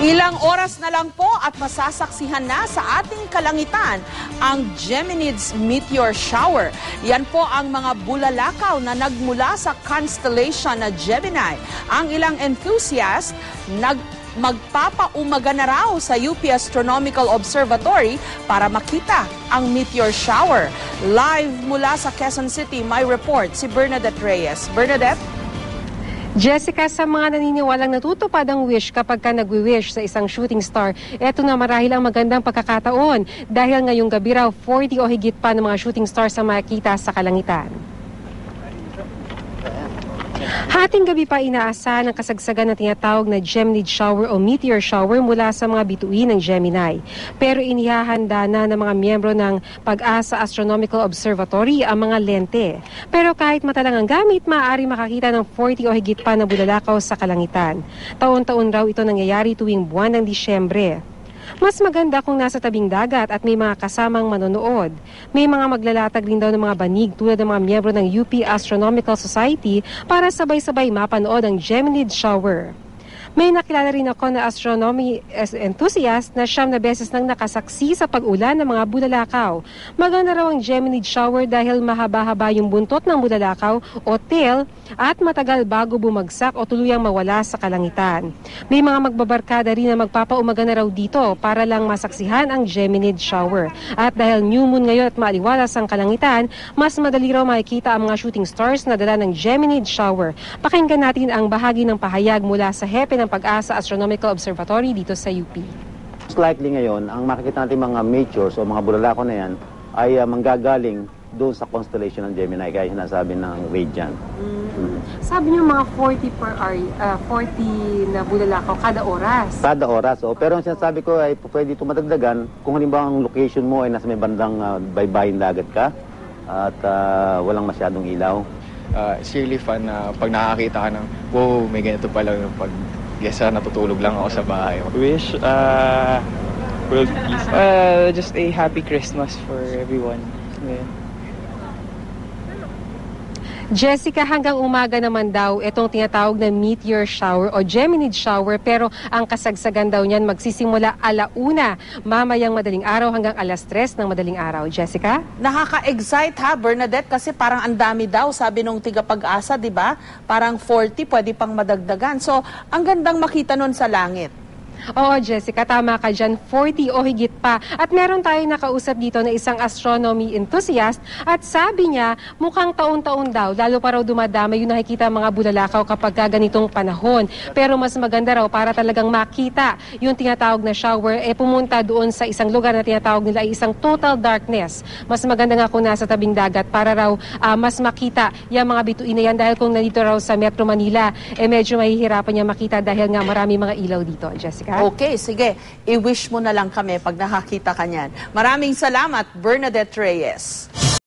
Ilang oras na lang po at masasaksihan na sa ating kalangitan ang Geminids meteor shower. Yan po ang mga bulalakaw na nagmula sa constellation na Gemini. Ang ilang enthusiast magpapaumaga na raw sa UP Astronomical Observatory para makita ang meteor shower. Live mula sa Quezon City, may report si Bernadette Reyes. Bernadette? Jessica, sa mga naniniwalang natutupad ang wish kapag ka nagwi-wish sa isang shooting star, eto na marahil ang magandang pagkakataon dahil ngayong gabi raw 40 o higit pa ng mga shooting stars ang makikita sa kalangitan. Hating gabi pa inaasahan ang kasagsagan na tinatawag na Geminid shower o meteor shower mula sa mga bituin ng Gemini. Pero inihahanda na ng mga miyembro ng Pag-asa Astronomical Observatory ang mga lente. Pero kahit mata lang ang gamit, maaari makakita ng 40 o higit pa na bulalakaw sa kalangitan. Taon-taon raw ito nangyayari tuwing buwan ng Disyembre. Mas maganda kung nasa tabing dagat at may mga kasamang manonood. May mga maglalatag rin daw ng mga banig tulad ng mga miyembro ng UP Astronomical Society para sabay-sabay mapanood ang Geminid shower. May nakilala rin ako na astronomy enthusiast na 9 na beses nang nakasaksi sa pag-ulan ng mga bulalakaw. Maganda raw ang Geminid shower dahil mahaba-haba yung buntot ng bulalakaw o tail at matagal bago bumagsak o tuluyang mawala sa kalangitan. May mga magbabarkada rin na magpapaumaga na raw dito para lang masaksihan ang Geminid shower. At dahil new moon ngayon at maaliwalas ang kalangitan, mas madali raw makikita ang mga shooting stars na dala ng Geminid shower. Pakinggan natin ang bahagi ng pahayag mula sa hepe ng Pag-asa Astronomical Observatory dito sa UP. Most likely ngayon, ang makikita natin mga meteors o mga bulalakaw na yan ay manggagaling doon sa constellation ng Gemini, gaya sinasabi ng Radiant. Sabi niyo mga 40 per hour, 40 na bulalakaw kada oras. Kada oras. Pero ang sinasabi ko ay pwede ito madagdagan kung halimbawa ang location mo ay nasa may bandang baybayin dagat ka at walang masyadong ilaw. It's really fun na pag nakakita ka ng, wow, may ganito pala yung pag natutulog lang ako sa bahay. Wish, world peace. Just a happy Christmas for everyone. Yeah. Jessica, hanggang umaga naman daw itong tinatawag na meteor shower o Geminid shower, pero ang kasagsagan daw niyan magsisimula 1:00 mamayang madaling araw hanggang 3:00 ng madaling araw. Jessica? Nakaka-excite ha, Bernadette, kasi parang ang dami daw, sabi nung tiga Pag-asa, di ba? Parang 40, pwede pang madagdagan. So, ang gandang makita nun sa langit. Oo, Jessica, tama ka dyan. 40 o higit pa. At meron tayong nakausap dito na isang astronomy enthusiast at sabi niya, mukhang taon-taon daw, lalo pa raw dumadami yung nakikita mga bulalakaw kapag ganitong panahon. Pero mas maganda raw para talagang makita yung tinatawag na shower, pumunta doon sa isang lugar na tinatawag nila ay isang total darkness. Mas maganda nga kung nasa tabing dagat para raw mas makita yung mga bituin na yan dahil kung nandito raw sa Metro Manila, medyo mahihirapan niya makita dahil nga marami mga ilaw dito, Jessica. Okay, sige. I-wish mo na lang kami pag nakakita ka niyan. Maraming salamat, Bernadette Reyes.